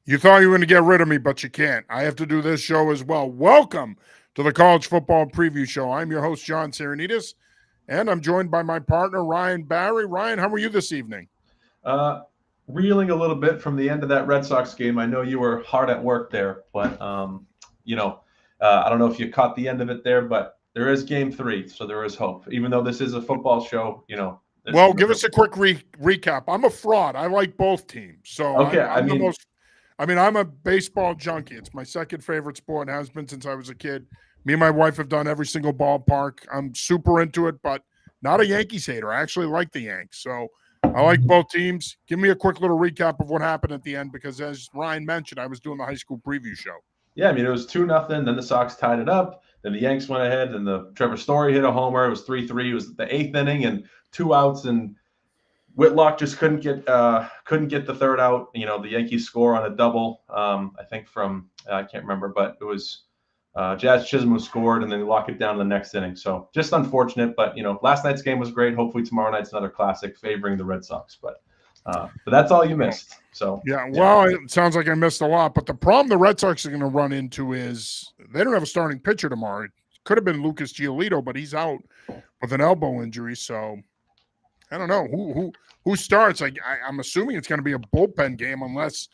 You thought you were going to get rid of me, but you can't. I have to do this show as well. Welcome to the College Football Preview Show. I'm your host, John Sarianides, and I'm joined by my partner, Ryan Barry. Ryan, how are you this evening? Uh, Reeling a little bit from the end of that Red Sox game. I know you were hard at work there, but you know, I don't know if you caught the end of it there, but there is Game 3, so there is hope. Even though this is a football show, Well, give us a quick recap. I'm a fraud. I like both teams. So okay. I'm the most I'm a baseball junkie. It's my second favorite sport and has been since I was a kid. Me and my wife have done every single ballpark. I'm super into it, but not a Yankees hater. I actually like the Yanks. So I like both teams. Give me a quick little recap of what happened at the end because as Ryan mentioned, I was doing the high school preview show. Yeah, I mean it was 2-0. Then the Sox tied it up. Then the Yanks went ahead, and the Trevor Story hit a homer. It was 3-3. It was the eighth inning and two outs, and Whitlock just couldn't get the third out. The Yankees score on a double. I think from I can't remember, but it was Jazz Chisholm who scored, and then they lock it down in the next inning. So just unfortunate, but last night's game was great. Hopefully tomorrow night's another classic favoring the Red Sox. But that's all you missed. So yeah, well, it sounds like I missed a lot. But the problem the Red Sox are going to run into is they don't have a starting pitcher tomorrow. It could have been Lucas Giolito, but he's out with an elbow injury. So I don't know who starts. I'm assuming it's going to be a bullpen game unless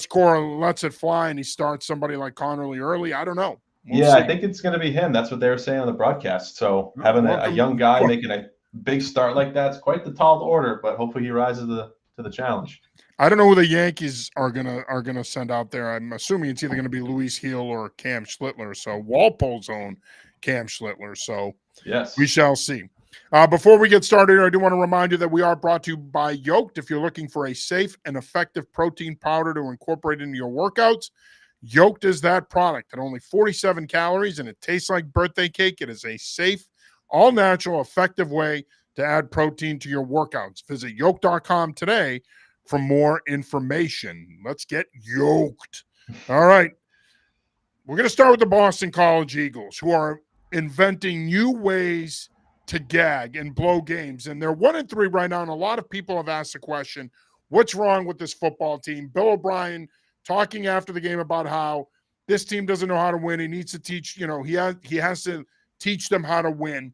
Cora lets it fly and he starts somebody like Connerly early. I don't know. We'll yeah, see. I think it's going to be him. That's what they were saying on the broadcast. So having a young guy making a big start like that's quite the tall order. But hopefully he rises to the challenge. I don't know who the Yankees are gonna send out there. I'm assuming it's either going to be Luis Hill or Cam Schlittler. So Walpole's own Cam Schlittler. So Yes, we shall see. Before we get started, I do want to remind you that we are brought to you by Yolked. If you're looking for a safe and effective protein powder to incorporate into your workouts, Yolked is that product. At only 47 calories and it tastes like birthday cake, it is a safe, all natural, effective way to add protein to your workouts. Visit yolk.com today for more information. Let's get yoked. All right. We're going to start with the Boston College Eagles, who are inventing new ways to gag and blow games. And they're 1-3 right now. And a lot of people have asked the question, what's wrong with this football team? Bill O'Brien talking after the game about how this team doesn't know how to win. He needs to teach, he has to teach them how to win.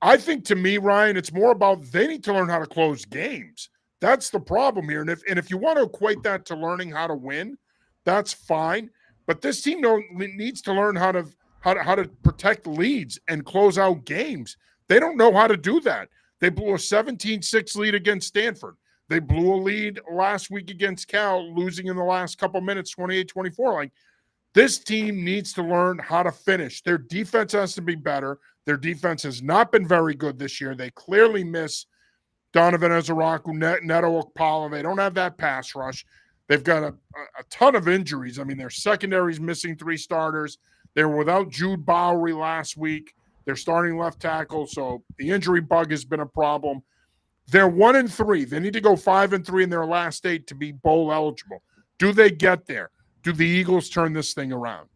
I think to me, Ryan, it's more about they need to learn how to close games. That's the problem here. And if you want to equate that to learning how to win, that's fine. But this team needs to learn how to protect leads and close out games. They don't know how to do that. They blew a 17-6 lead against Stanford. They blew a lead last week against Cal, losing in the last couple minutes, 28-24. Like, this team needs to learn how to finish. Their defense has to be better. Their defense has not been very good this year. They clearly miss Donovan Ezaraku, Neto Okpala. They don't have that pass rush. They've got a ton of injuries. I mean, their secondary's missing 3 starters. They were without Jude Bowery last week. They're starting left tackle, so the injury bug has been a problem. They're 1-3. They need to go 5-3 in their last 8 to be bowl eligible. Do they get there? Do the Eagles turn this thing around?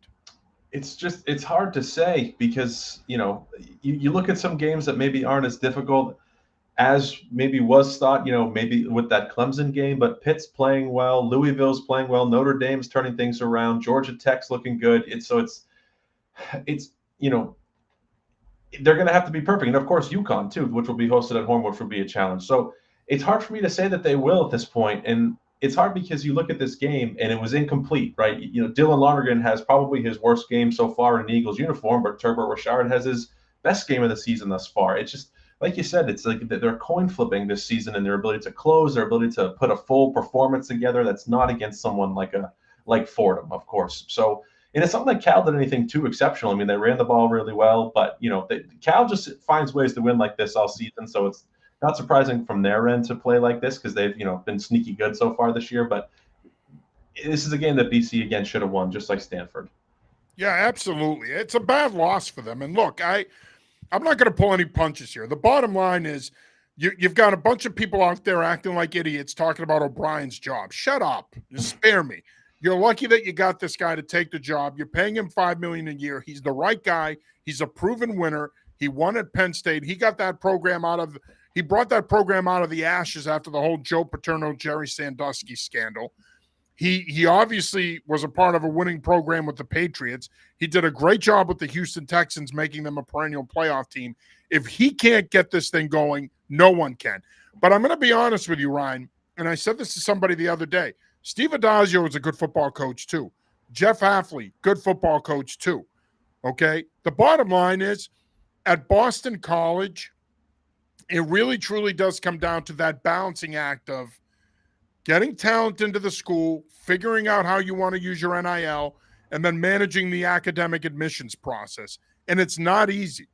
it's hard to say because you look at some games that maybe aren't as difficult as maybe was thought, maybe with that Clemson game, but Pitt's playing well, Louisville's playing well, Notre Dame's turning things around, Georgia Tech's looking good. It's they're going to have to be perfect. And of course, UConn too, which will be hosted at home, which will be a challenge. So it's hard for me to say that they will at this point. And it's hard because you look at this game and it was incomplete, right? Dylan Lonergan has probably his worst game so far in an Eagles uniform, but Turbo Rashard has his best game of the season thus far. It's just, like you said, it's like they're coin flipping this season in their ability to close, their ability to put a full performance together that's not against someone like Fordham, of course. So, and it's not like Cal did anything too exceptional. I mean, they ran the ball really well, but Cal just finds ways to win like this all season. So it's not surprising from their end to play like this because they've been sneaky good so far this year. But this is a game that BC again should have won, just like Stanford. Yeah, absolutely. It's a bad loss for them. And look, I'm not going to pull any punches here. The bottom line is you've got a bunch of people out there acting like idiots talking about O'Brien's job. Shut up. Just spare me. You're lucky that you got this guy to take the job. You're paying him $5 million a year. He's the right guy. He's a proven winner. He won at Penn State. He brought that program out of the ashes after the whole Joe Paterno, Jerry Sandusky scandal. He obviously was a part of a winning program with the Patriots. He did a great job with the Houston Texans, making them a perennial playoff team. If he can't get this thing going, no one can. But I'm going to be honest with you, Ryan, and I said this to somebody the other day. Steve Adagio is a good football coach too. Jeff Hafley, good football coach too. Okay? The bottom line is, at Boston College, it really truly does come down to that balancing act of getting talent into the school, figuring out how you want to use your NIL, and then managing the academic admissions process. And it's not easy.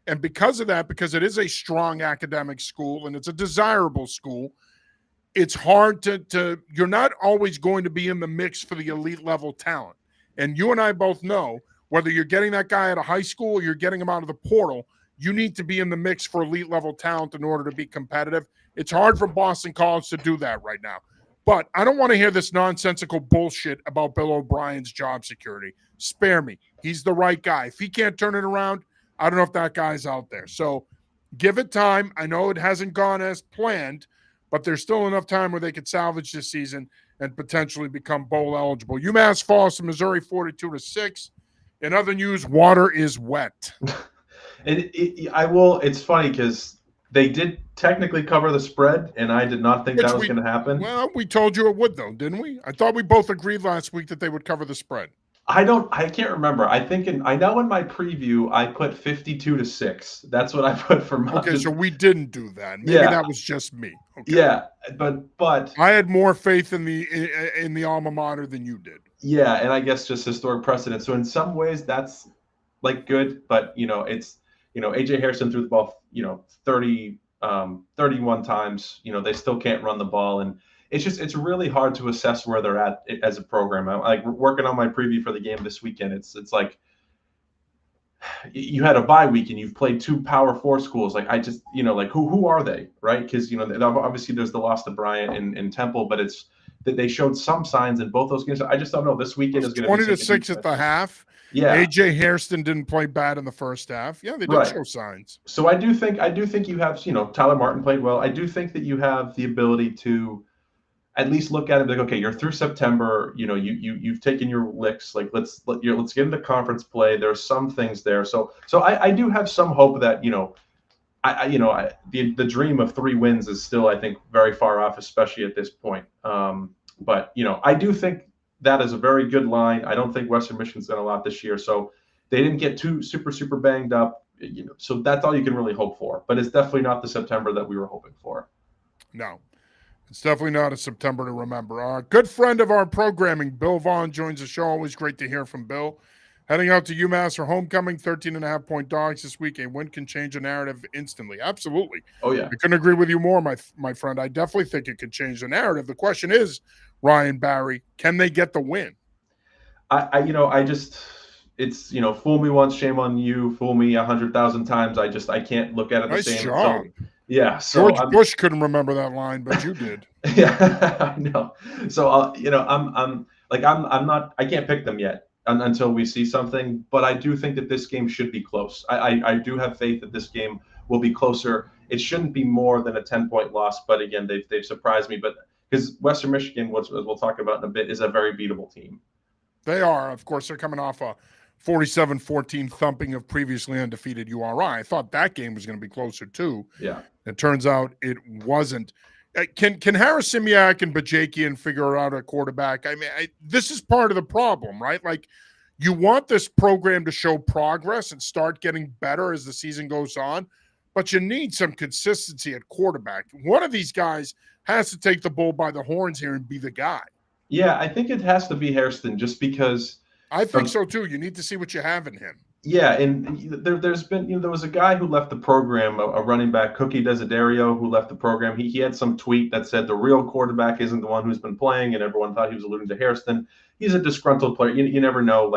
And because of that, because it is a strong academic school and it's a desirable school, it's hard to you're not always going to be in the mix for the elite level talent. And you and I both know, whether you're getting that guy out of high school or you're getting him out of the portal, you need to be in the mix for elite level talent in order to be competitive. It's hard for Boston College to do that right now. But I don't want to hear this nonsensical bullshit about Bill O'Brien's job security. Spare me. He's the right guy. If he can't turn it around, I don't know if that guy's out there. So give it time. I know it hasn't gone as planned, but there's still enough time where they could salvage this season and potentially become bowl eligible. UMass falls to Missouri 42-6. In other news, water is wet. It's funny because they did technically cover the spread, and I did not think that was going to happen. Well, we told you it would, though, didn't we? I thought we both agreed last week that they would cover the spread. I can't remember. I know in my preview I put 52-6. That's what I put for my. Okay, so we didn't do that. Maybe that was just me. Okay. Yeah, but I had more faith in the alma mater than you did. Yeah, and I guess just historic precedent. So in some ways that's like good, but it's AJ Harrison threw the ball 31 times. They still can't run the ball, and it's really hard to assess where they're at as a program. I'm like working on my preview for the game this weekend. It's like you had a bye week and you've played two Power 4 schools. Like I just like who are they, right? Because obviously there's the loss to Bryant in Temple, but it's that they showed some signs in both those games. I just don't know. This weekend is going to be 20-6 at the half. Yeah, AJ Hairston didn't play bad in the first half. Yeah, they did show signs. So I do think you have Tyler Martin played well. I do think that you have the ability to at least look at it like, okay, you're through September. You've taken your licks. Like let's get into conference play. There's some things there. So I do have some hope that the dream of 3 wins is still, I think, very far off, especially at this point. But I do think that is a very good line. I don't think Western Michigan's done a lot this year, so they didn't get too super banged up. So that's all you can really hope for. But it's definitely not the September that we were hoping for. No, it's definitely not a September to remember. Our good friend of our programming, Bill Vaughn, joins the show. Always great to hear from Bill. Heading out to UMass for homecoming, 13.5-point dogs this week. A win can change a narrative instantly. Absolutely. Oh, yeah. I couldn't agree with you more, my friend. I definitely think it could change the narrative. The question is, Ryan Barry, can they get the win? It's fool me once, shame on you. Fool me 100,000 times. I can't look at it the same. Job. Yeah. So George Bush couldn't remember that line, but you did. Yeah, I know. So I'm not. I can't pick them yet until we see something. But I do think that this game should be close. I do have faith that this game will be closer. It shouldn't be more than a 10-point loss. But again, they've surprised me. But because Western Michigan, as we'll talk about in a bit, is a very beatable team. They are. Of course, they're coming off a 47-14 thumping of previously undefeated URI. I thought that game was going to be closer too. Yeah. It turns out it wasn't. Can Harris Simiak and Bajakian figure out a quarterback? I mean, this is part of the problem, right? Like, you want this program to show progress and start getting better as the season goes on, but you need some consistency at quarterback. One of these guys has to take the bull by the horns here and be the guy. Yeah, I think it has to be Hairston just because. I think so too. You need to see what you have in him. Yeah, and there's been, there was a guy who left the program, a running back, Cookie Desiderio, who left the program. He had some tweet that said the real quarterback isn't the one who's been playing, and everyone thought he was alluding to Hairston. He's a disgruntled player. You never know,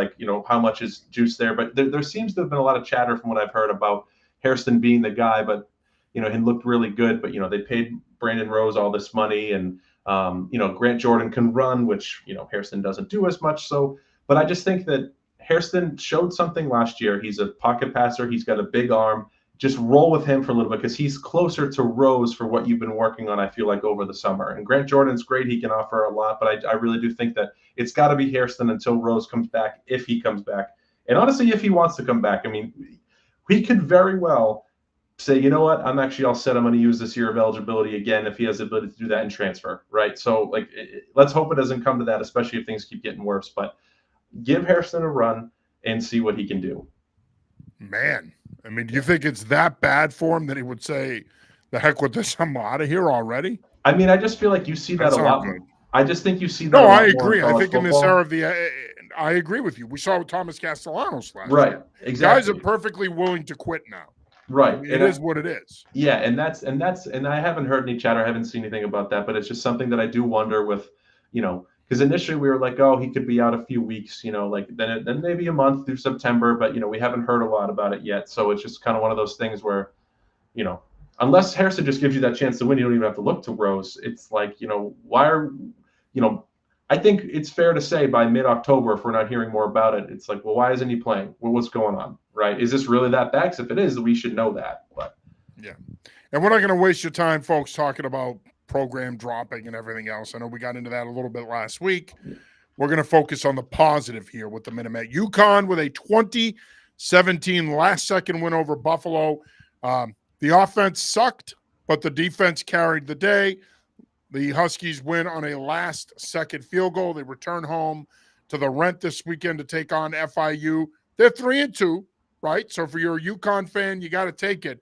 how much is juice there. But there seems to have been a lot of chatter from what I've heard about Hairston being the guy, but, he looked really good. But, they paid Brandon Rose all this money, and, Grant Jordan can run, which, Hairston doesn't do as much. So, but I just think that Hairston showed something last year. He's a pocket passer. He's got a big arm. just roll with him for a little bit because he's closer to Rose for what you've been working on, I feel like, over the summer. And Grant Jordan's great. He can offer a lot, but I really do think that it's got to be Hairston until Rose comes back, if he comes back. And honestly, if he wants to come back, I mean, we could very well say, you know what, I'm actually all set. I'm going to use this year of eligibility again if he has the ability to do that and transfer, right? So, like, let's hope it doesn't come to that, especially if things keep getting worse. But give Hairston a run and see what he can do. Man, I mean, do you think it's that bad for him that he would say, the heck with this, I'm out of here already? I mean, I just feel like you see that That's a not lot. good. I just think you see that. No, a lot I more agree. in I college think in this football. era of the, I agree with you. We saw with Thomas Castellanos last Right, year. exactly. Guys are perfectly willing to quit now. Right. I mean, it is what it is. Yeah, and I haven't heard any chatter, I haven't seen anything about that, but it's just something that I do wonder with, because initially we were like, oh, he could be out a few weeks, like then maybe a month through September, but we haven't heard a lot about it yet. So it's just kind of one of those things where, unless Harrison just gives you that chance to win, you don't even have to look to Rose. It's like, why are, I think it's fair to say by mid-October, if we're not hearing more about it, it's like, well, why isn't he playing? Well, what's going on, right? Is this really that bad? 'Cause if it is, we should know that. But yeah, and we're not going to waste your time, folks, talking about program dropping and everything else. I know we got into that a little bit last week. We're going to focus on the positive here with the Minutemen. UConn with a 2017 last-second win over Buffalo. The offense sucked, but the defense carried the day. The Huskies win on a last-second field goal. They return home to the Rent this weekend to take on FIU. They're 3-2, right? So for your UConn fan, you got to take it.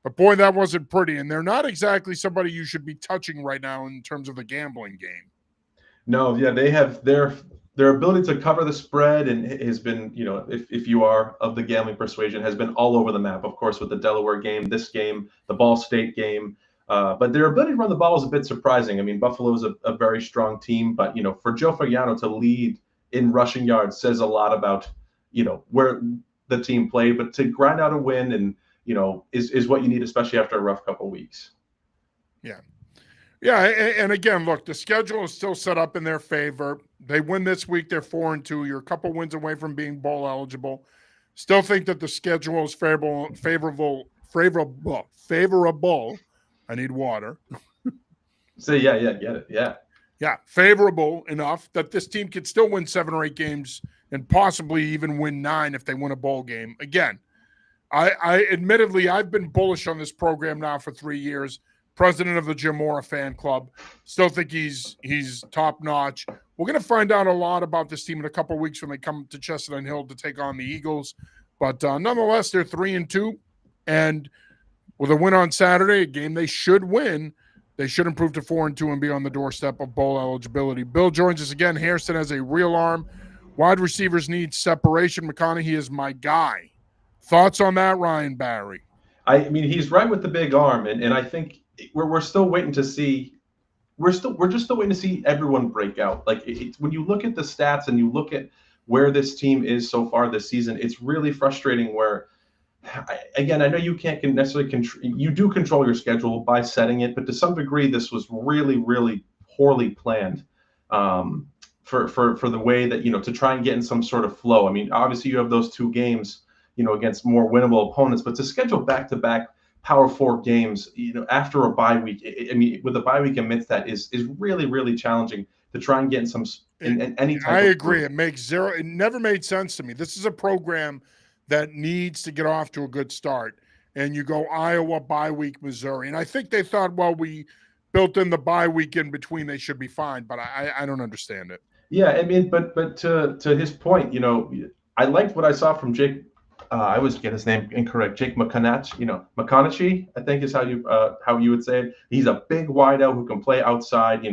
But boy, that wasn't pretty. And they're not exactly somebody you should be touching right now in terms of the gambling game. No, yeah, they have their ability to cover the spread and has been, if you are of the gambling persuasion, has been all over the map. Of course, with the Delaware game, this game, the Ball State game. But their ability to run the ball is a bit surprising. I mean, Buffalo's a very strong team, but for Joe Fagiano to lead in rushing yards says a lot about where the team played. But to grind out a win and is what you need, especially after a rough couple weeks. Yeah, and again, look, the schedule is still set up in their favor. They win this week, they're 4-2. You're a couple wins away from being bowl eligible. Still think that the schedule is favorable. I need water. Yeah, get it. Yeah, favorable enough that this team could still win 7 or 8 games and possibly even win 9 if they win a bowl game. Again, I admittedly, I've been bullish on this program now for 3 years. President of the Jim Mora fan club. Still think he's top notch. We're going to find out a lot about this team in a couple of weeks when they come to Chesterton Hill to take on the Eagles. But nonetheless, they're 3-2. And with a win on Saturday, a game they should win, they should improve to 4-2 and be on the doorstep of bowl eligibility. Bill joins us again. Hairston has a real arm. Wide receivers need separation. McConaughey is my guy. Thoughts on that, Ryan Barry? I mean, he's right with the big arm, and I think we're still waiting to see. We're just still waiting to see everyone break out. Like when you look at the stats and you look at where this team is so far this season, it's really frustrating. Where again, I know you can't necessarily you do control your schedule by setting it, but to some degree, this was really, really poorly planned for the way that to try and get in some sort of flow. I mean, obviously you have those 2 games, against more winnable opponents, but to schedule back-to-back Power 4 games, after a bye week, I mean, with a bye week amidst that is really, really challenging to try and get in any type of. I agree. It never made sense to me. This is a program that needs to get off to a good start. And you go Iowa, bye week, Missouri. And I think they thought, well, we built in the bye week in between, they should be fine. But I don't understand it. Yeah, I mean, but to his point, I liked what I saw from Jake. I always get his name incorrect. Jake McConaughey, I think is how you would say it. He's a big wideout who can play outside,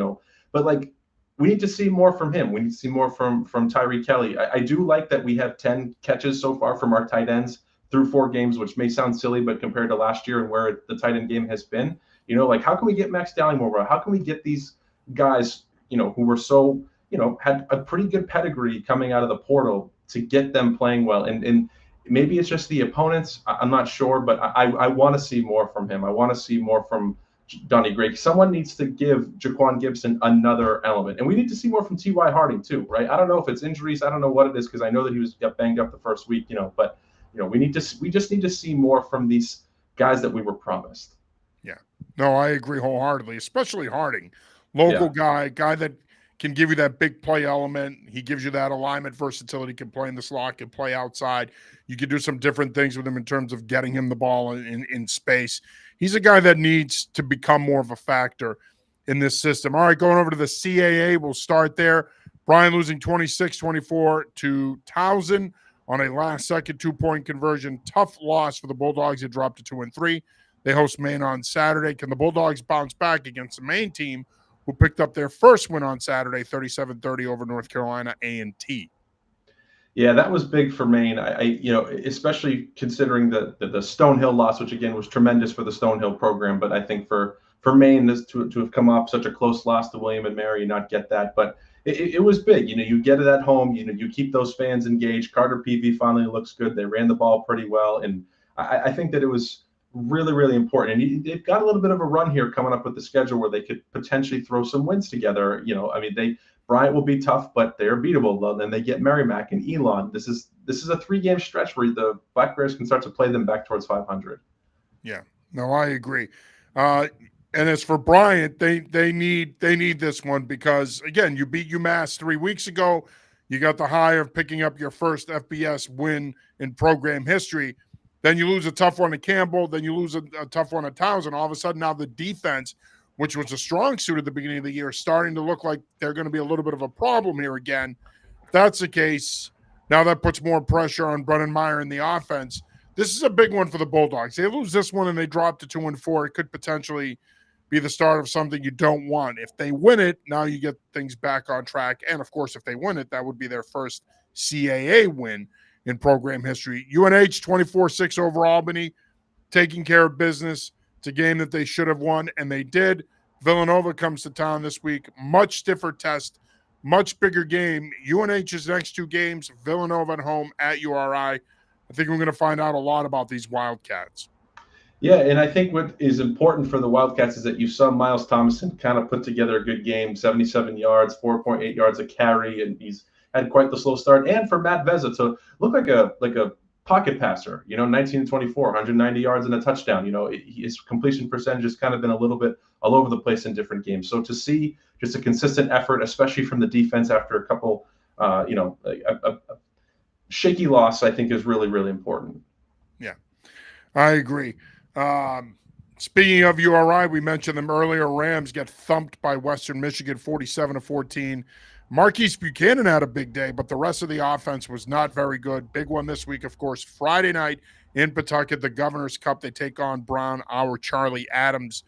but like we need to see more from him. We need to see more from Tyree Kelly. I do like that we have 10 catches so far from our tight ends through 4 games, which may sound silly, but compared to last year and where the tight end game has been, like how can we get Max Dowling more? How can we get these guys, who were so, had a pretty good pedigree coming out of the portal to get them playing well and maybe it's just the opponents. I'm not sure, but I want to see more from him. I want to see more from Donnie Gray. Someone needs to give Jaquan Gibson another element. And we need to see more from T.Y. Harding too, right? I don't know if it's injuries. I don't know what it is because I know that he got banged up the first week, but we just need to see more from these guys that we were promised. Yeah. No, I agree wholeheartedly, especially Harding. Local guy that can give you that big play element. He gives you that alignment versatility, can play in the slot, can play outside. You can do some different things with him in terms of getting him the ball in space. He's a guy that needs to become more of a factor in this system. All right, going over to the CAA, we'll start there. Brian losing 26-24 to Towson on a last-second two-point conversion. Tough loss for the Bulldogs. It dropped to 2-3. They host Maine on Saturday. Can the Bulldogs bounce back against the Maine team who picked up their first win on Saturday, 37-30 over North Carolina A&T? Yeah, that was big for Maine. Especially considering the Stonehill loss, which again was tremendous for the Stonehill program. But I think for Maine to have come off such a close loss to William and Mary, not get that, but it was big. You get it at home. You keep those fans engaged. Carter Peavy finally looks good. They ran the ball pretty well, and I think that it was really, really important. And they've got a little bit of a run here coming up with the schedule where they could potentially throw some wins together. Bryant will be tough, but they're beatable. Then they get Merrimack and Elon. This is a 3-game stretch where the Black Bears can start to play them back towards 500. Yeah, no, I agree. And as for Bryant, they need this one because again, you beat UMass 3 weeks ago. You got the high of picking up your first FBS win in program history. Then you lose a tough one to Campbell. Then you lose a tough one at Towson. All of a sudden, now the defense, which was a strong suit at the beginning of the year, starting to look like they're going to be a little bit of a problem here again. If that's the case, now that puts more pressure on Brennan Meyer in the offense. This is a big one for the Bulldogs. They lose this one and they drop to 2-4. It could potentially be the start of something you don't want. If they win it, now you get things back on track. And, of course, if they win it, that would be their first CAA win in program history. UNH 24-6 over Albany, taking care of business. It's a game that they should have won, and they did. Villanova comes to town this week. Much stiffer test, much bigger game. UNH's next 2 games, Villanova at home at URI. I think we're going to find out a lot about these Wildcats. Yeah, and I think what is important for the Wildcats is that you saw Miles Thomason kind of put together a good game, 77 yards, 4.8 yards a carry, and he's had quite the slow start. And for Matt Vezza to look like a pocket passer, 19-24, 190 yards and a touchdown. His completion percentage has kind of been a little bit all over the place in different games. So to see just a consistent effort, especially from the defense after a couple, a shaky loss, I think is really, really important. Yeah, I agree. Speaking of URI, we mentioned them earlier. Rams get thumped by Western Michigan 47-14. Marquise Buchanan had a big day, but the rest of the offense was not very good. Big one this week, of course, Friday night in Pawtucket, the Governor's Cup. They take on Brown. Our Charlie Adams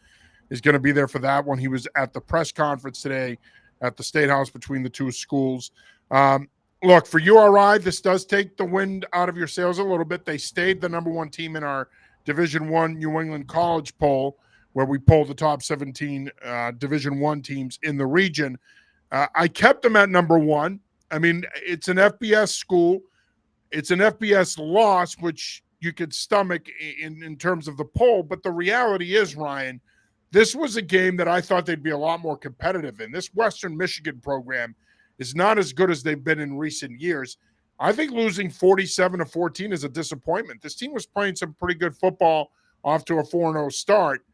is going to be there for that one. He was at the press conference today at the State House between the two schools. Look, for URI, this does take the wind out of your sails a little bit. They stayed the number 1 team in our Division I New England College poll, where we polled the top 17 Division I teams in the region. I kept them at number 1. I mean, it's an FBS school. It's an FBS loss, which you could stomach in terms of the poll. But the reality is, Ryan, this was a game that I thought they'd be a lot more competitive in. This Western Michigan program is not as good as they've been in recent years. I think losing 47-14 is a disappointment. This team was playing some pretty good football off to a 4-0 start.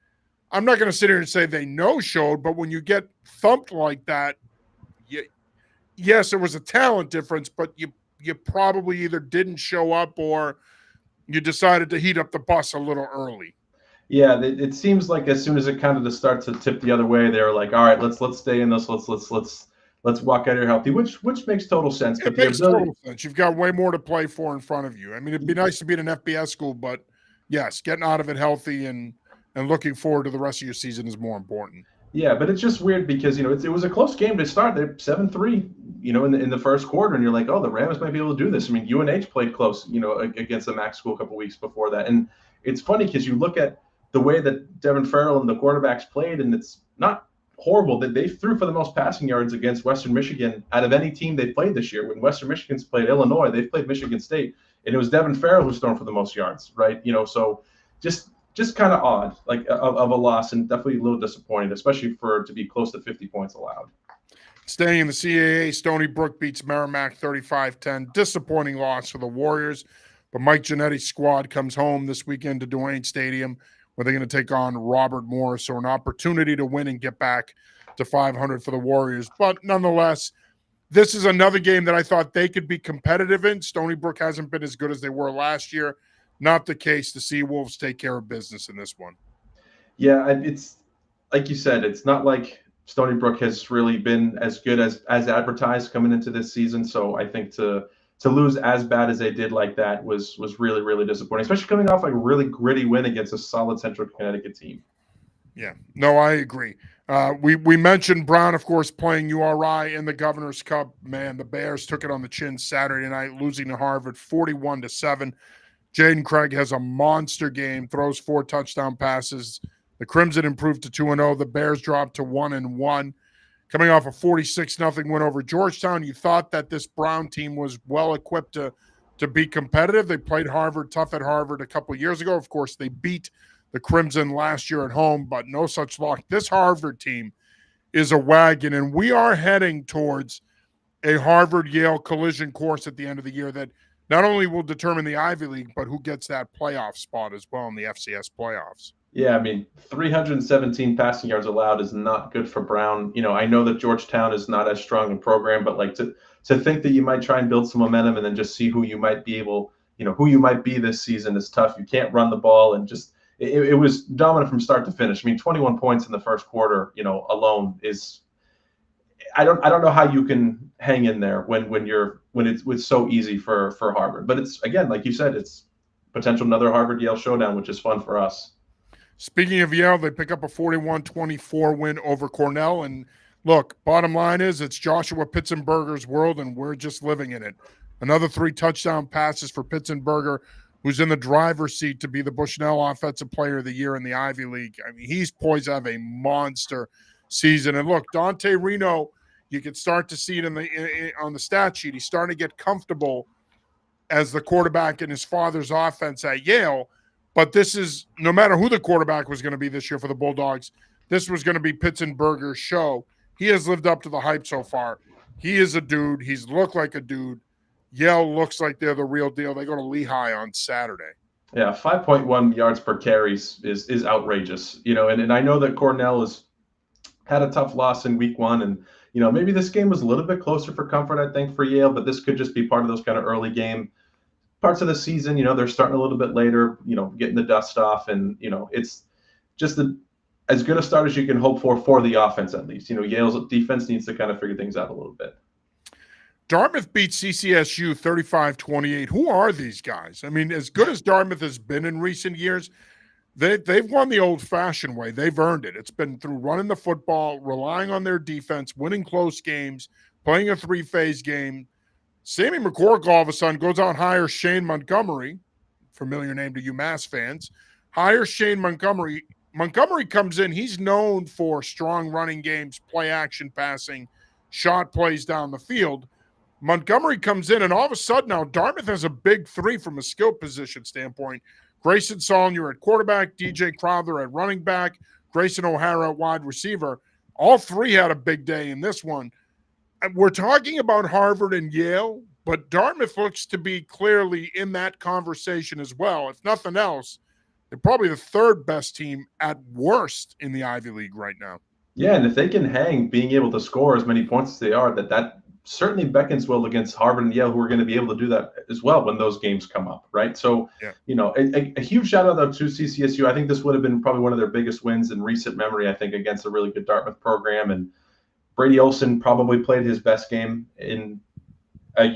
I'm not going to sit here and say they no-showed, but when you get thumped like that, yes, there was a talent difference, but you probably either didn't show up or you decided to heat up the bus a little early. Yeah, it seems like as soon as it kind of starts to tip the other way, they're like, all right, let's stay in this. Let's walk out here healthy, which makes total sense. It makes total sense. You've got way more to play for in front of you. I mean, it'd be nice to be at an FBS school, but yes, getting out of it healthy and looking forward to the rest of your season is more important. Yeah, but it's just weird because it was a close game to start. They're 7-3, in the first quarter, and you're like, oh, the Rams might be able to do this. I mean, UNH played close, against the MAC school a couple weeks before that, and it's funny because you look at the way that Devin Farrell and the quarterbacks played, and it's not horrible. That they threw for the most passing yards against Western Michigan out of any team they played this year. When Western Michigan's played Illinois, they've played Michigan State, and it was Devin Farrell who's thrown for the most yards, right? So just kind of odd, like of a loss, and definitely a little disappointing, especially to be close to 50 points allowed. Staying in the CAA, Stony Brook beats Merrimack 35-10. Disappointing loss for the Warriors. But Mike Ginetti's squad comes home this weekend to Duane Stadium, where they're going to take on Robert Morris. So an opportunity to win and get back to 500 for the Warriors. But nonetheless, this is another game that I thought they could be competitive in. Stony Brook hasn't been as good as they were last year. Not the case. The Seawolves take care of business in this one. Yeah, it's like you said, it's not like Stony Brook has really been as good as advertised coming into this season. So I think to lose as bad as they did like that was really, really disappointing, especially coming off like a really gritty win against a solid Central Connecticut team. Yeah, no, I agree. We mentioned Brown, of course, playing URI in the Governor's Cup. Man, the Bears took it on the chin Saturday night, losing to Harvard 41-7. Jaden Craig has a monster game, throws 4 touchdown passes. The Crimson improved to 2-0. The Bears dropped to 1-1. Coming off a 46-0 win over Georgetown, you thought that this Brown team was well equipped to be competitive. They played Harvard tough at Harvard a couple of years ago. Of course, they beat the Crimson last year at home, but no such luck. This Harvard team is a wagon, and we are heading towards a Harvard-Yale collision course at the end of the year that not only will determine the Ivy League, but who gets that playoff spot as well in the FCS playoffs. Yeah, I mean, 317 passing yards allowed is not good for Brown. You know, I know that Georgetown is not as strong a program, but like to think that you might try and build some momentum and then just see who you might be able, who you might be this season is tough. You can't run the ball, and just it was dominant from start to finish. I mean, 21 points in the first quarter, alone is I don't know how you can hang in there when it's so easy for Harvard. But it's, again, like you said, it's potential another Harvard-Yale showdown, which is fun for us. Speaking of Yale, they pick up a 41-24 win over Cornell. And look, bottom line is it's Joshua Pitzenberger's world, and we're just living in it. Another 3 touchdown passes for Pitzenberger, who's in the driver's seat to be the Bushnell Offensive Player of the Year in the Ivy League. I mean, he's poised to have a monster season. And look, Dante Reno, you can start to see it on the stat sheet. He's starting to get comfortable as the quarterback in his father's offense at Yale. But this is, no matter who the quarterback was going to be this year for the Bulldogs, this was going to be Pitzenberger's show. He has lived up to the hype so far. He is a dude. He's looked like a dude. Yale looks like they're the real deal. They go to Lehigh on Saturday. Yeah, 5.1 yards per carry is outrageous. And I know that Cornell has had a tough loss in week 1, and maybe this game was a little bit closer for comfort, I think, for Yale, but this could just be part of those kind of early game parts of the season. They're starting a little bit later, getting the dust off, and it's just as good a start as you can hope for the offense, at least. Yale's defense needs to kind of figure things out a little bit. Dartmouth beat CCSU 35-28. Who are these guys? I mean, as good as Dartmouth has been in recent years, they've won the old-fashioned way. They've earned it. It's been through running the football, relying on their defense, winning close games, playing a 3-phase game. Sammy McCork all of a sudden goes out and hires Shane Montgomery, familiar name to UMass fans, hires Shane Montgomery. Montgomery comes in. He's known for strong running games, play action passing, shot plays down the field. Montgomery comes in, and all of a sudden now Dartmouth has a big 3 from a skill position standpoint. Grayson Saulnier at quarterback, DJ Crowther at running back, Grayson O'Hara at wide receiver. All 3 had a big day in this one. We're talking about Harvard and Yale, but Dartmouth looks to be clearly in that conversation as well. If nothing else, they're probably the 3rd best team at worst in the Ivy League right now. Yeah, and if they can hang, being able to score as many points as they are, that certainly beckons well against Harvard and Yale, who are going to be able to do that as well when those games come up, right? So, yeah. A huge shout out though to CCSU. I think this would have been probably one of their biggest wins in recent memory, I think, against a really good Dartmouth program. And Brady Olson probably played his best game in a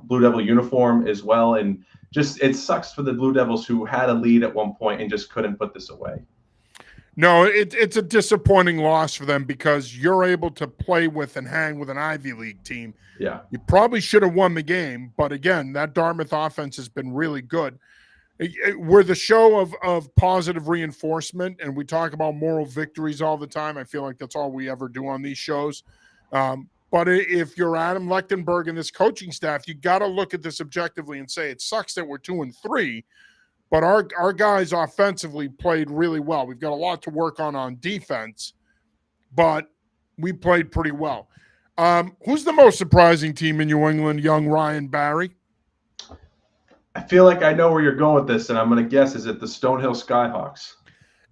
Blue Devil uniform as well. And just, it sucks for the Blue Devils, who had a lead at one point and just couldn't put this away. No, it's a disappointing loss for them, because you're able to play with and hang with an Ivy League team. Yeah. You probably should have won the game, but again, that Dartmouth offense has been really good. We're the show of positive reinforcement, and we talk about moral victories all the time. I feel like that's all we ever do on these shows. But if you're Adam Lechtenberg and this coaching staff, you got to look at this objectively and say it sucks that we're 2-3, but our guys offensively played really well. We've got a lot to work on defense, but we played pretty well. Who's the most surprising team in New England, young Ryan Barry? I feel like I know where you're going with this, and I'm going to guess, is it the Stonehill Skyhawks?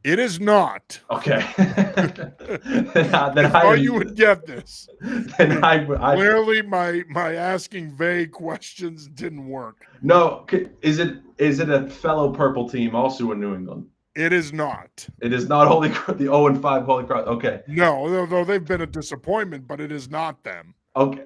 It is not. Okay. I thought you would get this. Then Clearly, my asking vague questions didn't work. No, is it a fellow purple team also in New England? It is not. It is not the 0-5 Holy Cross. Okay. No, though they've been a disappointment, but it is not them. Okay.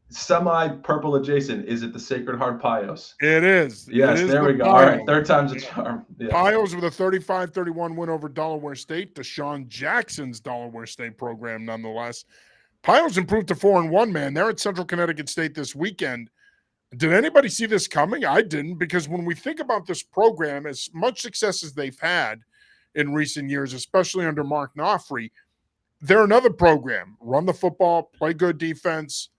Semi-purple adjacent. Is it the Sacred Heart Pios? It is. Yes, it is there we go. Pios. All right, third time's a charm. Yeah. Pios with a 35-31 win over Delaware State. Deshaun Jackson's Delaware State program, nonetheless. Pios improved to 4-1, man. They're at Central Connecticut State this weekend. Did anybody see this coming? I didn't, because when we think about this program, as much success as they've had in recent years, especially under Mark Knopfrey, they're another program. Run the football, play good defense.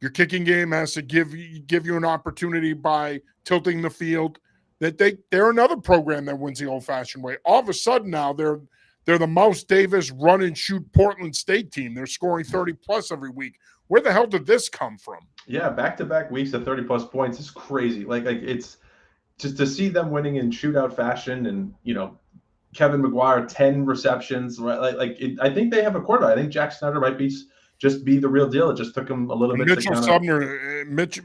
Your kicking game has to give you an opportunity by tilting the field. They're another program that wins the old-fashioned way. All of a sudden now they're the Mouse Davis run and shoot Portland State team. They're scoring 30+ every week. Where the hell did this come from? Yeah, back-to-back weeks of 30+ points is crazy. Like it's just to see them winning in shootout fashion, and Kevin McGuire 10 receptions. Right? I think they have a quarterback. I think Jack Snyder might just be the real deal. It just took him a little bit.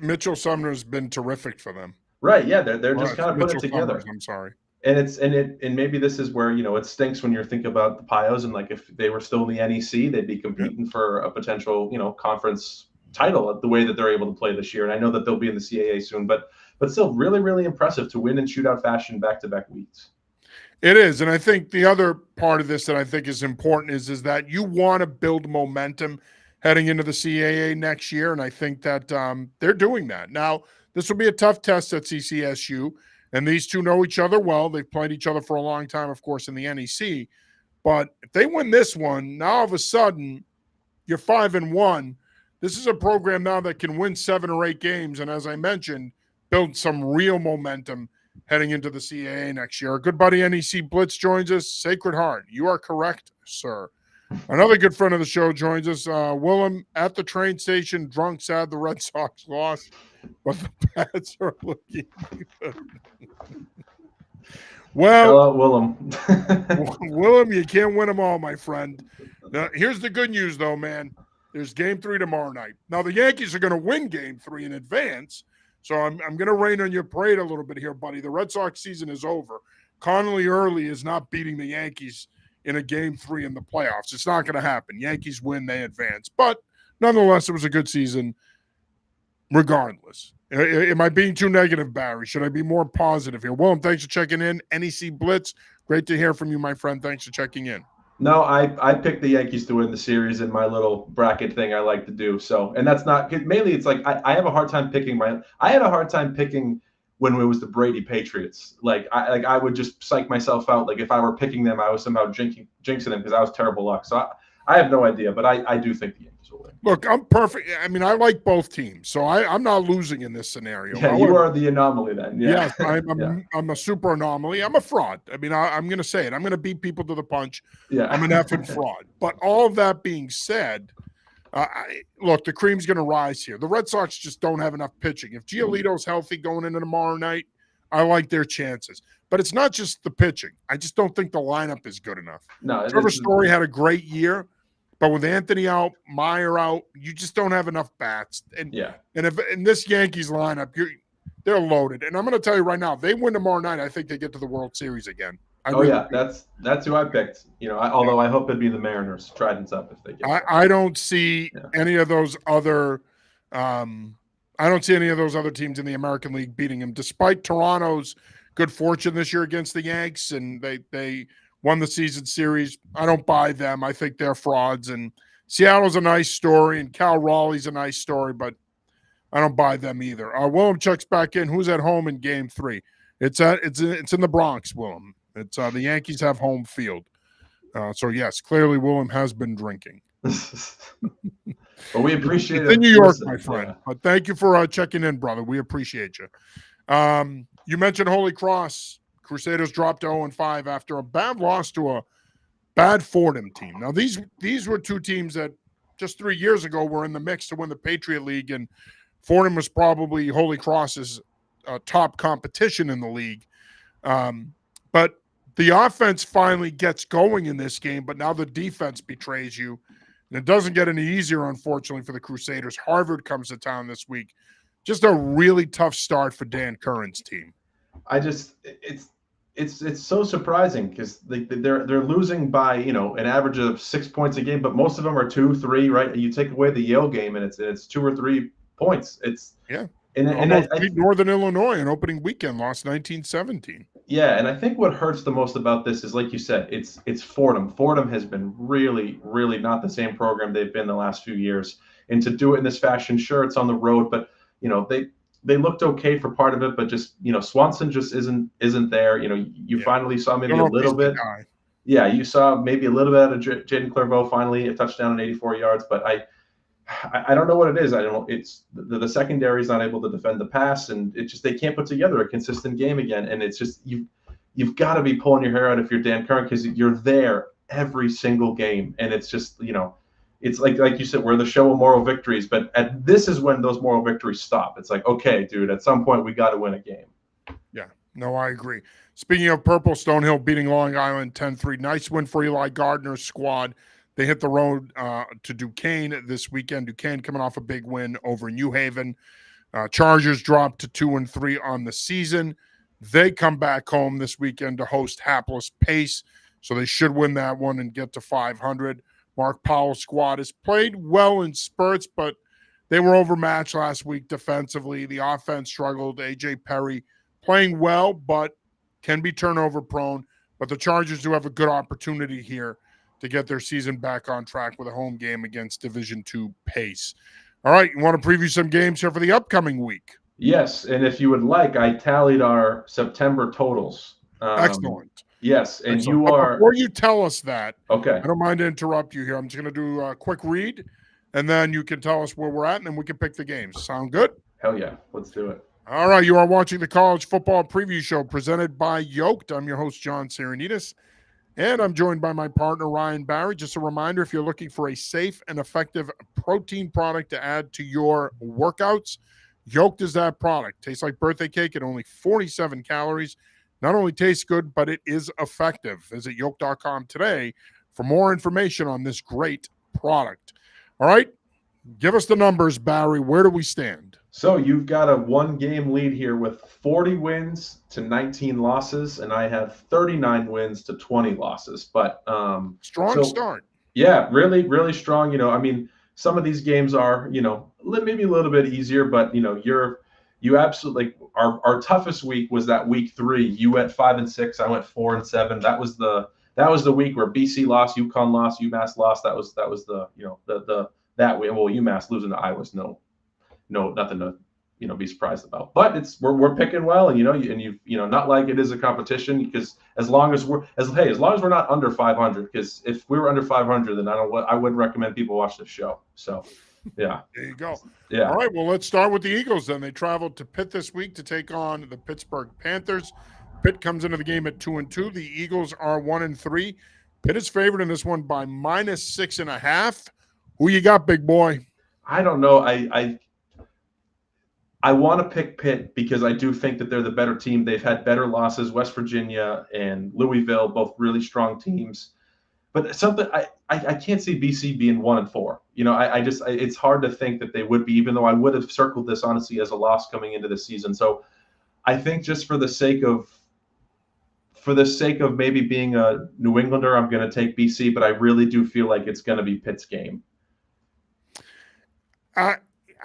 Mitchell Sumner has been terrific for them. Right. Yeah, they're just kind of putting it together. I'm sorry. And maybe this is where it stinks when you're thinking about the Pios, and like if they were still in the NEC, they'd be competing for a potential conference title the way that they're able to play this year. And I know that they'll be in the CAA soon, but still really, really impressive to win in shootout fashion back-to-back weeks. It is. And I think the other part of this that I think is important is that you want to build momentum heading into the CAA next year. And I think that they're doing that. Now, this will be a tough test at CCSU, and these two know each other well. They've played each other for a long time, of course, in the NEC. But if they win this one, now all of a sudden you're 5-1. This is a program now that can win 7 or 8 games. And as I mentioned, build some real momentum heading into the CAA next year. Our good buddy NEC Blitz joins us. Sacred Heart. You are correct, sir. Another good friend of the show joins us. Willem at the train station, drunk, sad the Red Sox lost, but the Pats are looking good. Well, hello, Willem. Willem, you can't win them all, my friend. Now, here's the good news, though, man. There's Game 3 tomorrow night. Now, the Yankees are going to win Game 3 in advance, so I'm going to rain on your parade a little bit here, buddy. The Red Sox season is over. Connolly Early is not beating the Yankees in a Game 3 in the playoffs. It's not going to happen. Yankees win, they advance. But nonetheless, it was a good season regardless. Am I being too negative, Barry? Should I be more positive here? Willem, thanks for checking in. NEC Blitz, great to hear from you, my friend. Thanks for checking in. No, I picked the Yankees to win the series in my little bracket thing I like to do. So, and that's not mainly. It's like I have a hard time picking I had a hard time picking when it was the Brady Patriots. I would just psych myself out. Like if I were picking them, I was somehow jinxing them because I was terrible luck. So I have no idea, but I do think the Yankees will win. Look, I'm perfect. I mean, I like both teams, so I'm not losing in this scenario. Yeah, you are the anomaly then. Yeah. Yes, I'm a super anomaly. I'm a fraud. I mean, I'm going to say it. I'm going to beat people to the punch. Yeah. I'm an effing fraud. But all of that being said, look, the cream's going to rise here. The Red Sox just don't have enough pitching. If Giolito's healthy going into tomorrow night, I like their chances. But it's not just the pitching. I just don't think the lineup is good enough. No, Trevor Story had a great year. But with Anthony out, Meyer out, you just don't have enough bats. And if in this Yankees lineup, they're loaded. And I'm going to tell you right now, if they win tomorrow night, I think they get to the World Series again. That's who I picked. Although I hope it'd be the Mariners, Trident's up if they get. I don't see any of those other. I don't see any of those other teams in the American League beating them, despite Toronto's good fortune this year against the Yanks, and they won the season series. I don't buy them. I think they're frauds. And Seattle's a nice story, and Cal Raleigh's a nice story, but I don't buy them either. Willem checks back in. Who's at home in Game 3? It's in the Bronx, Willem. It's the Yankees have home field. So yes, clearly Willem has been drinking. Well, we appreciate it. It's in New York, my friend. Yeah. But thank you for checking in, brother. We appreciate you. You mentioned Holy Cross. Crusaders dropped to 0-5 after a bad loss to a bad Fordham team. Now, these were two teams that just 3 years ago were in the mix to win the Patriot League, and Fordham was probably Holy Cross's top competition in the league. But the offense finally gets going in this game, but now the defense betrays you. And it doesn't get any easier, unfortunately, for the Crusaders. Harvard comes to town this week. Just a really tough start for Dan Curran's team. It's so surprising because they're losing by an average of 6 points a game, but most of them are 2, 3, right? You take away the Yale game and it's 2 or 3 points. It's yeah, and almost beat Northern Illinois on opening weekend, lost 19-17. Yeah, and I think what hurts the most about this is, like you said, it's Fordham. Fordham has been really, really not the same program they've been the last few years, and to do it in this fashion, sure, it's on the road, but they looked okay for part of it, but just Swanson just isn't there. You finally saw maybe a little bit. Yeah, you saw maybe a little bit of Jaden Clairvaux finally, a touchdown and 84 yards, but I don't know what it is. I don't know. It's the secondary is not able to defend the pass, and it just they can't put together a consistent game again. And it's just you've got to be pulling your hair out if you're Dan Curran because you're there every single game, and it's just it's like you said, we're the show of moral victories, but this is when those moral victories stop. It's like, okay, dude, at some point we got to win a game. Yeah, no, I agree. Speaking of purple, Stonehill beating Long Island 10-3. Nice win for Eli Gardner's squad. They hit the road to Duquesne this weekend. Duquesne coming off a big win over New Haven. Chargers dropped to 2-3 on the season. They come back home this weekend to host hapless Pace, so they should win that one and get to 500. Mark Powell's squad has played well in spurts, but they were overmatched last week defensively. The offense struggled. A.J. Perry playing well, but can be turnover prone. But the Chargers do have a good opportunity here to get their season back on track with a home game against Division II Pace. All right, you want to preview some games here for the upcoming week? Yes, and if you would like, I tallied our September totals. Excellent. Yes, and Excellent. you are. Before you tell us that, okay. I don't mind to interrupt you here. I'm just going to do a quick read, and then you can tell us where we're at, and then we can pick the games. Sound good? Hell yeah, let's do it. All right, you are watching the College Football Preview Show presented by Yolked. I'm your host, John Sarianides. And I'm joined by my partner, Ryan Barry. Just a reminder, if you're looking for a safe and effective protein product to add to your workouts, Yolked is that product. Tastes like birthday cake at only 47 calories. Not only tastes good, but it is effective. Visit yolk.com today for more information on this great product. All right, give us the numbers, Barry. Where do we stand? So you've got a 1-game lead here with 40 wins to 19 losses, and I have 39 wins to 20 losses. But strong start. Yeah, really, really strong. I mean, some of these games are, maybe a little bit easier, but you absolutely our toughest week was that week 3. You went 5-6, I went 4-7. That was the week where BC lost, UConn lost, UMass lost. That was the that way. Well, UMass losing to Iowa was no, nothing to be surprised about. But we're picking well, and not like it is a competition, because as long as we're not under 500, because if we were under 500, then I wouldn't recommend people watch this show. So yeah, there you go. Yeah. All right, well, let's start with the Eagles then. They traveled to Pitt this week to take on the Pittsburgh Panthers. Pitt comes into the game at 2-2. The Eagles are 1-3. Pitt is favored in this one by -6.5. Who you got, big boy? I don't know. I want to pick Pitt because I do think that they're the better team. They've had better losses. West Virginia and Louisville, both really strong teams. But something I can't see BC being 1-4. It's hard to think that they would be, even though I would have circled this honestly as a loss coming into the season. So I think just for the sake of maybe being a New Englander, I'm going to take BC, but I really do feel like it's going to be Pitt's game.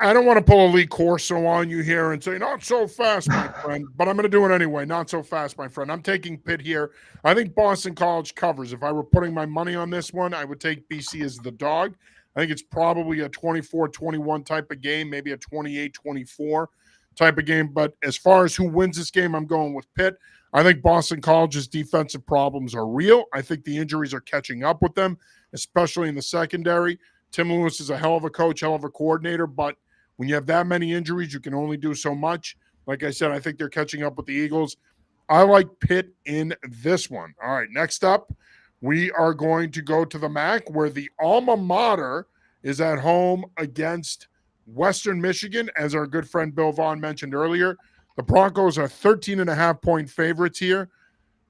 I don't want to pull a Lee Corso on you here and say, not so fast, my friend, but I'm going to do it anyway. Not so fast, my friend. I'm taking Pitt here. I think Boston College covers. If I were putting my money on this one, I would take BC as the dog. I think it's probably a 24-21 type of game, maybe a 28-24 type of game. But as far as who wins this game, I'm going with Pitt. I think Boston College's defensive problems are real. I think the injuries are catching up with them, especially in the secondary. Tim Lewis is a hell of a coach, hell of a coordinator, but when you have that many injuries, you can only do so much. Like I said, I think they're catching up with the Eagles. I like Pitt in this one. All right, next up, we are going to go to the MAC, where the alma mater is at home against Western Michigan. As our good friend Bill Vaughn mentioned earlier, The Broncos are 13.5-point favorites here.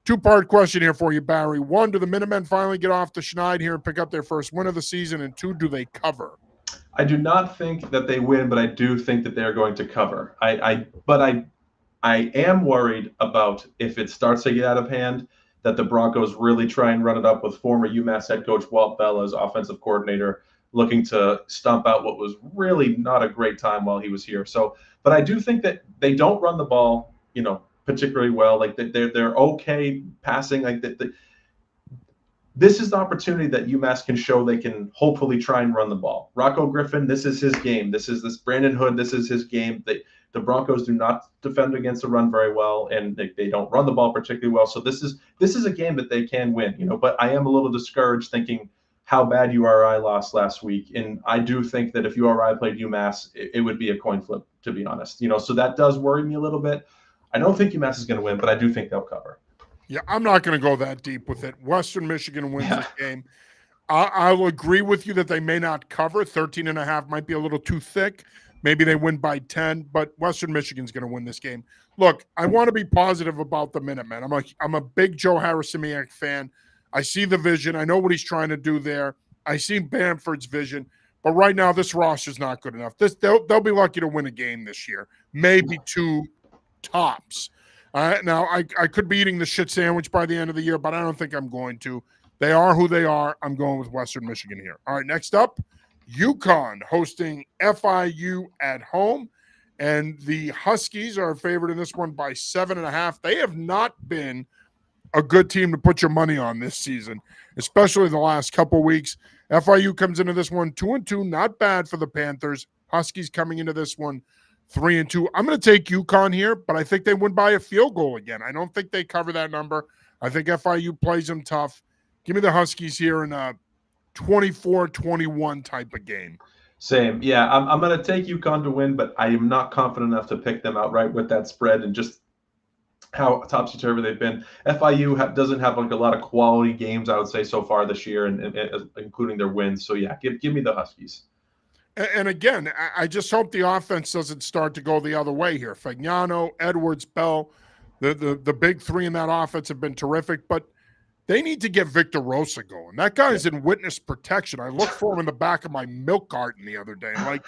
Two-part question here for you, Barry. One, do the Minutemen finally get off the schneid here and pick up their first win of the season? And two, do they cover? I do not think that they win, but I do think that they're going to cover. I am worried about if it starts to get out of hand, that the Broncos really try and run it up with former UMass head coach Walt Bell as offensive coordinator, looking to stomp out what was really not a great time while he was here. So, but I do think that they don't run the ball, particularly well. Like they're okay passing. Like this is the opportunity that UMass can show they can hopefully try and run the ball. Rocco Griffin, this is his game. This Brandon Hood, this is his game. The Broncos do not defend against the run very well, and they don't run the ball particularly well. So this is a game that they can win, But I am a little discouraged thinking how bad URI lost last week, and I do think that if URI played UMass, it would be a coin flip, to be honest. So that does worry me a little bit. I don't think UMass is going to win, but I do think they'll cover. Yeah, I'm not going to go that deep with it. Western Michigan wins this game. I'll agree with you that they may not cover. 13.5 might be a little too thick. Maybe they win by 10, but Western Michigan's going to win this game. Look, I want to be positive about the Minutemen. I'm a big Joe Harrisimiak fan. I see the vision. I know what he's trying to do there. I see Bamford's vision. But right now, this roster's not good enough. They'll be lucky to win a game this year. Maybe two tops. Now, I could be eating the shit sandwich by the end of the year, but I don't think I'm going to. They are who they are. I'm going with Western Michigan here. All right, next up, UConn hosting FIU at home. And the Huskies are favored in this one by 7.5. They have not been a good team to put your money on this season, especially the last couple weeks. FIU comes into this one 2-2, not bad for the Panthers. Huskies coming into this one 3-2. I'm going to take UConn here, but I think they win by a field goal again. I don't think they cover that number. I think FIU plays them tough. Give me the Huskies here in a 24-21 type of game. Same. Yeah, I'm going to take UConn to win, but I am not confident enough to pick them outright with that spread and just how topsy-turvy they've been. FIU doesn't have like a lot of quality games, I would say, so far this year, and including their wins. So, yeah, give me the Huskies. And again, I just hope the offense doesn't start to go the other way here. Fagnano, Edwards, Bell, the big three in that offense have been terrific, but they need to get Victor Rosa going. That guy's in witness protection. I looked for him in the back of my milk carton the other day. Like,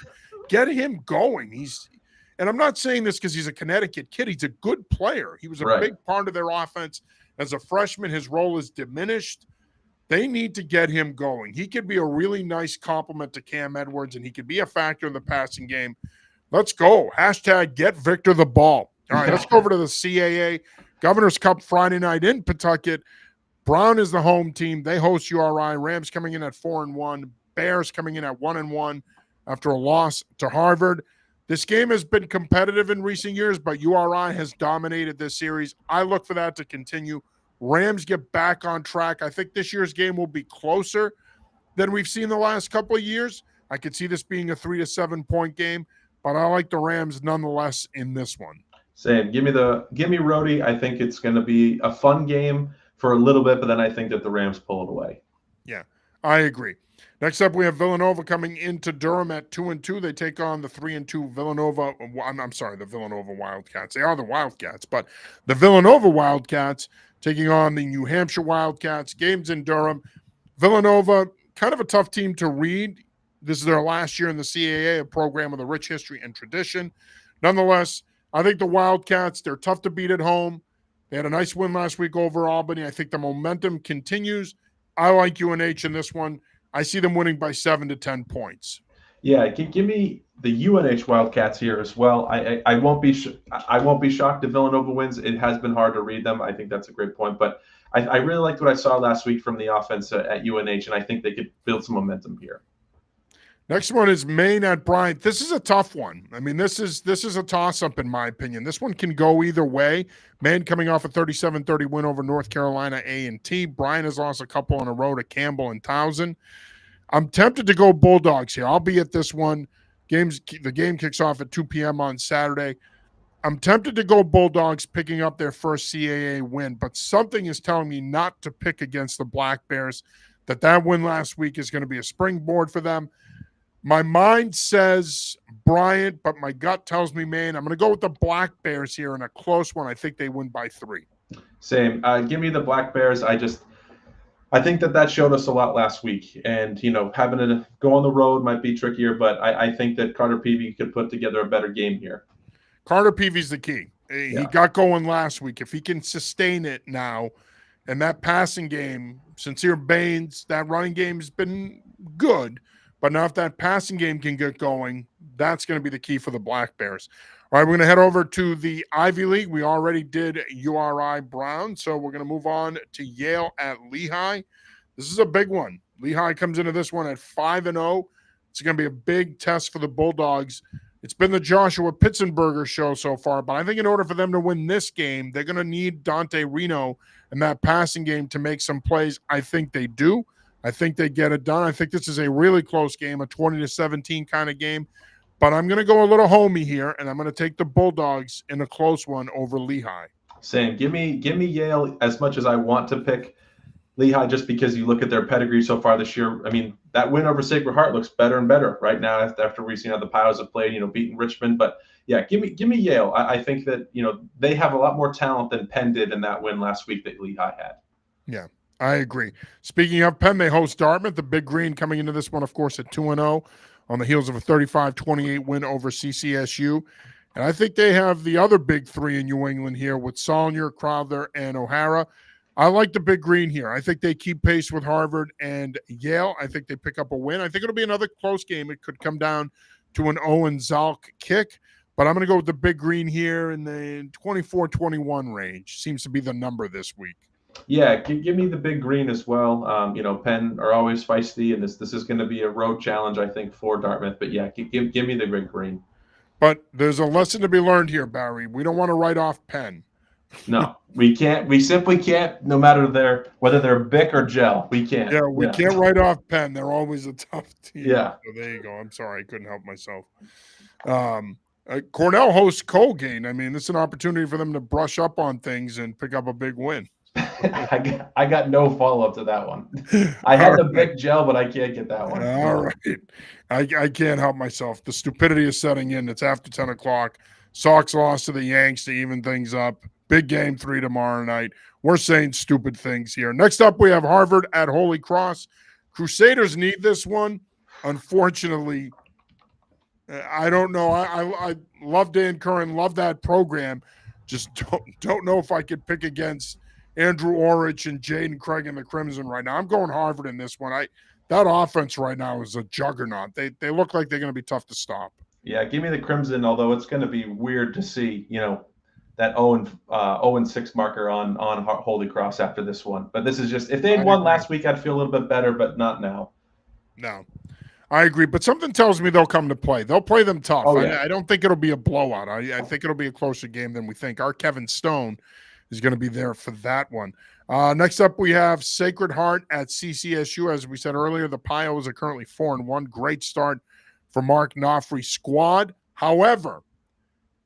get him going. And I'm not saying this because he's a Connecticut kid. He's a good player. He was a big part of their offense. As a freshman, his role is diminished. They need to get him going. He could be a really nice compliment to Cam Edwards, and he could be a factor in the passing game. Let's go. # get Victor the ball. All right, let's go over to the CAA. Governor's Cup Friday night in Pawtucket. Brown is the home team. They host URI. Rams coming in at 4-1. Bears coming in at 1-1 after a loss to Harvard. This game has been competitive in recent years, but URI has dominated this series. I look for that to continue. Rams get back on track. I think this year's game will be closer than we've seen the last couple of years. I could see this being a 3 to 7 point game, but I like the Rams nonetheless in this one. Same. Give me Rhodey. I think it's going to be a fun game for a little bit, but then I think that the Rams pull it away. Yeah, I agree. Next up, we have Villanova coming into Durham at 2-2. They take on the 3-2 Villanova. I'm sorry, the Villanova Wildcats. They are the Wildcats, but the Villanova Wildcats taking on the New Hampshire Wildcats. Games in Durham. Villanova, kind of a tough team to read. This is their last year in the CAA, a program with a rich history and tradition. Nonetheless, I think the Wildcats, they're tough to beat at home. They had a nice win last week over Albany. I think the momentum continues. I like UNH in this one. I see them winning by 7 to 10 points. Yeah, give me the UNH Wildcats here as well. I won't be shocked if Villanova wins. It has been hard to read them. I think that's a great point, but I really liked what I saw last week from the offense at UNH, and I think they could build some momentum here. Next one is Maine at Bryant. This is a tough one. I mean, this is a toss-up in my opinion. This one can go either way. Maine coming off a 37-30 win over North Carolina A&T. Bryant has lost a couple in a row to Campbell and Towson. I'm tempted to go Bulldogs here. I'll be at this one. The game kicks off at 2 p.m. on Saturday. I'm tempted to go Bulldogs picking up their first CAA win, but something is telling me not to pick against the Black Bears, that win last week is going to be a springboard for them. My mind says Bryant, but my gut tells me Maine. I'm going to go with the Black Bears here in a close one. I think they win by 3. Same. Give me the Black Bears. I think that showed us a lot last week, and having to go on the road might be trickier, but I think that Carter Peavy could put together a better game here. Carter Peavy's the key. He Yeah. got going last week. If he can sustain it now, and that passing game, Sincere Baines, that running game has been good, but now if that passing game can get going, that's going to be the key for the Black Bears. All right, we're going to head over to the Ivy League. We already did URI Brown, so we're going to move on to Yale at Lehigh. This is a big one. Lehigh comes into this one at 5-0. It's going to be a big test for the Bulldogs. It's been the Joshua Pitzenberger show so far, but I think in order for them to win this game, they're going to need Dante Reno and that passing game to make some plays. I think they do. I think they get it done. I think this is a really close game, a 20-17 kind of game. But I'm going to go a little homey here, and I'm going to take the Bulldogs in a close one over Lehigh. Same. Give me Yale as much as I want to pick Lehigh, just because you look at their pedigree so far this year. I mean, that win over Sacred Heart looks better and better right now after we've seen how the Pios have played, beating Richmond. But yeah, give me Yale. I think that, they have a lot more talent than Penn did in that win last week that Lehigh had. Yeah, I agree. Speaking of Penn, they host Dartmouth, the Big Green coming into this one, of course, at 2-0 on the heels of a 35-28 win over CCSU. And I think they have the other big three in New England here with Saulnier, Crowther, and O'Hara. I like the Big Green here. I think they keep pace with Harvard and Yale. I think they pick up a win. I think it'll be another close game. It could come down to an Owen Zalk kick, but I'm going to go with the Big Green here in the 24-21 range. Seems to be the number this week. Yeah, give me the Big Green as well. Penn are always feisty, and this is going to be a road challenge, I think, for Dartmouth. But yeah, give me the Big Green. But there's a lesson to be learned here, Barry. We don't want to write off Penn. No, we can't. We simply can't. No matter whether they're Bic or Gel, we can't. Yeah, we can't write off Penn. They're always a tough team. Yeah. So there you go. I'm sorry, I couldn't help myself. Cornell hosts Colgate. I mean, this is an opportunity for them to brush up on things and pick up a big win. I got no follow-up to that one. I had the Bic Gel, but I can't get that one. All right. I can't help myself. The stupidity is setting in. It's after 10 o'clock. Sox lost to the Yanks to even things up. Big game 3 tomorrow night. We're saying stupid things here. Next up, we have Harvard at Holy Cross. Crusaders need this one. Unfortunately, I don't know. I love Dan Curran, love that program. Just don't know if I could pick against Andrew Orich and Jaden Craig and the Crimson right now. I'm going Harvard in this one. That offense right now is a juggernaut. They look like they're going to be tough to stop. Yeah, give me the Crimson, although it's going to be weird to see, that 0-6 marker on Holy Cross after this one. But this is just, if they had won last week, I'd feel a little bit better, but not now. No, I agree. But something tells me they'll come to play. They'll play them tough. Oh, yeah. I don't think it'll be a blowout. I think it'll be a closer game than we think. Our Kevin Stone is going to be there for that one. Next up, we have Sacred Heart at CCSU. As we said earlier, the Pios are currently 4-1. Great start for Mark Knopfrey's squad. However,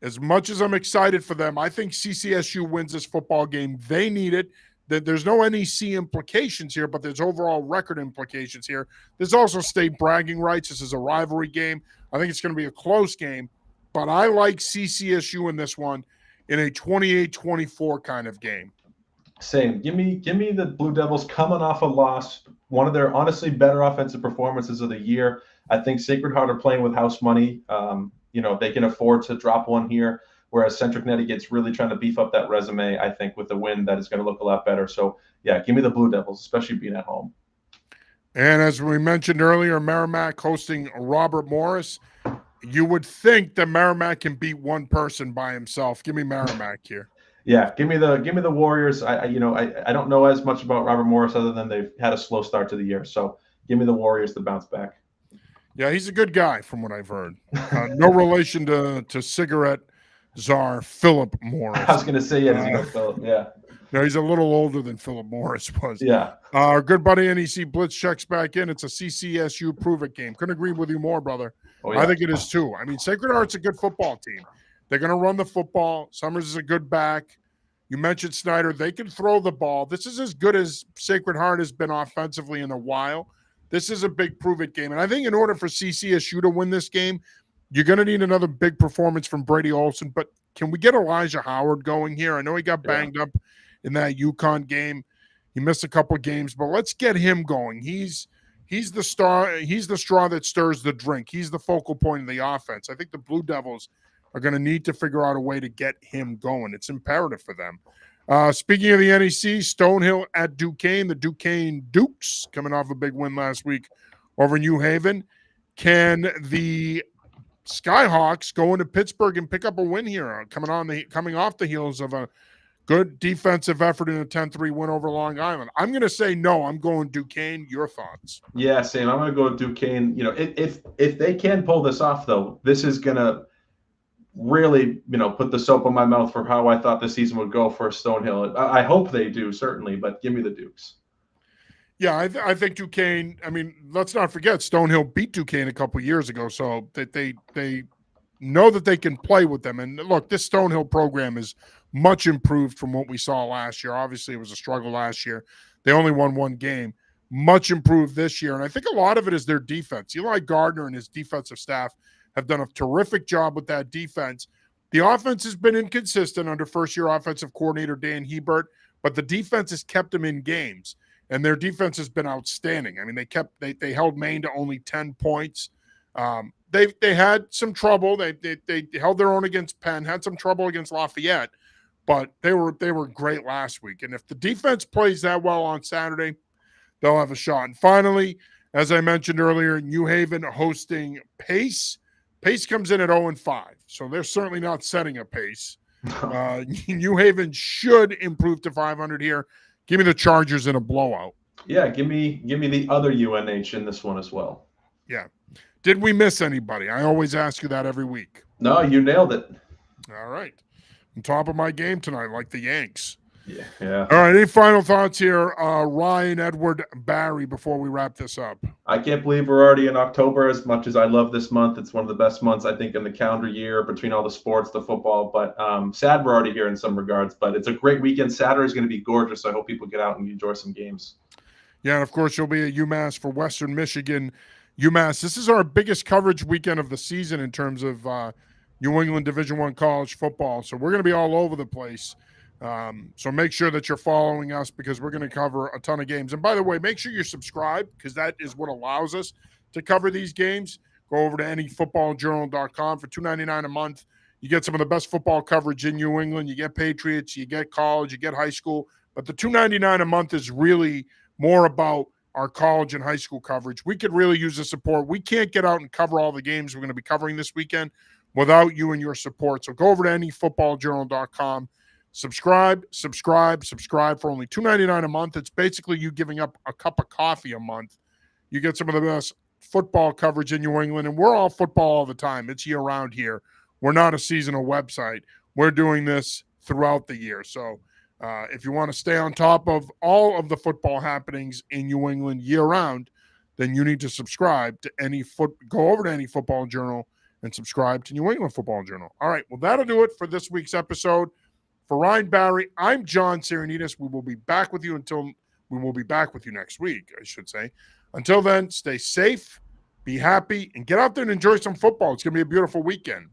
as much as I'm excited for them, I think CCSU wins this football game. They need it. There's no NEC implications here, but there's overall record implications here. There's also state bragging rights. This is a rivalry game. I think it's going to be a close game, but I like CCSU in this one in a 28-24 kind of game. Same. Give me the Blue Devils coming off a loss, one of their honestly better offensive performances of the year. I think Sacred Heart are playing with house money. They can afford to drop one here, whereas Central Connecticut's really trying to beef up that resume, I think, with the win that is going to look a lot better. So, yeah, give me the Blue Devils, especially being at home. And as we mentioned earlier, Merrimack hosting Robert Morris. You would think that Merrimack can beat one person by himself. Give me Merrimack here. Yeah, give me the Warriors. I don't know as much about Robert Morris other than they've had a slow start to the year. So give me the Warriors to bounce back. Yeah, he's a good guy from what I've heard. No relation to cigarette czar Philip Morris. I was going to say, Philip, yeah. No, he's a little older than Philip Morris was. Yeah. Our good buddy NEC Blitz checks back in. It's a CCSU prove-it game. Couldn't agree with you more, brother. Oh, yeah. I think it is too. I mean, Sacred Heart's a good football team. They're going to run the football. Summers is a good back. You mentioned Snyder. They can throw the ball. This is as good as Sacred Heart has been offensively in a while. This is a big prove-it game. And I think in order for CCSU to win this game, you're going to need another big performance from Brady Olson. But can we get Elijah Howard going here? I know he got banged up in that UConn game. He missed a couple of games, but let's get him going. He's the star. He's the straw that stirs the drink. He's the focal point of the offense. I think the Blue Devils are going to need to figure out a way to get him going. It's imperative for them. Speaking of the NEC, Stonehill at Duquesne. The Duquesne Dukes coming off a big win last week over New Haven. Can the Skyhawks go into Pittsburgh and pick up a win here, coming off the heels of a good defensive effort in a 10-3 win over Long Island? I'm going to say no. I'm going Duquesne. Your thoughts? Yeah, same. I'm going to go with Duquesne. If they can pull this off, though, this is going to really, put the soap on my mouth for how I thought the season would go for Stonehill. I hope they do, certainly, but give me the Dukes. Yeah, I think Duquesne. I mean, let's not forget Stonehill beat Duquesne a couple years ago, so that they know that they can play with them. And look, this Stonehill program is much improved from what we saw last year. Obviously, it was a struggle last year. They only won one game. Much improved this year, and I think a lot of it is their defense. Eli Gardner and his defensive staff have done a terrific job with that defense. The offense has been inconsistent under first-year offensive coordinator Dan Hebert, but the defense has kept them in games, and their defense has been outstanding. I mean, they held Maine to only 10 points. They had some trouble. They held their own against Penn, had some trouble against Lafayette, but they were great last week. And if the defense plays that well on Saturday, they'll have a shot. And finally, as I mentioned earlier, New Haven hosting Pace. Pace comes in at 0-5, so they're certainly not setting a pace. New Haven should improve to 500 here. Give me the Chargers in a blowout. Yeah, give me the other UNH in this one as well. Yeah. Did we miss anybody? I always ask you that every week. No, you nailed it. All right. On top of my game tonight, like the Yanks. Yeah. All right. Any final thoughts here, Ryan, Edward, Barry, before we wrap this up? I can't believe we're already in October. As much as I love this month, it's one of the best months, I think, in the calendar year between all the sports, the football. But sad we're already here in some regards. But it's a great weekend. Saturday is going to be gorgeous. So I hope people get out and enjoy some games. Yeah, and of course, you'll be at UMass for Western Michigan. UMass, this is our biggest coverage weekend of the season in terms of New England Division I college football. So we're going to be all over the place. So make sure that you're following us because we're going to cover a ton of games. And by the way, make sure you're subscribed because that is what allows us to cover these games. Go over to anyfootballjournal.com for $2.99 a month. You get some of the best football coverage in New England. You get Patriots, you get college, you get high school. But the $2.99 a month is really more about our college and high school coverage. We could really use the support. We can't get out and cover all the games we're going to be covering this weekend without you and your support. So go over to anyfootballjournal.com. Subscribe for only $2.99 a month. It's basically you giving up a cup of coffee a month. You get some of the best football coverage in New England, and we're all football all the time. It's year-round here. We're not a seasonal website. We're doing this throughout the year. So if you want to stay on top of all of the football happenings in New England year-round, then you need to subscribe to go over to Any Football Journal and subscribe to New England Football Journal. All right, well, that'll do it for this week's episode. For Ryan Barry, I'm John Sarianides. We will be back with you next week, I should say. Until then, stay safe, be happy, and get out there and enjoy some football. It's going to be a beautiful weekend.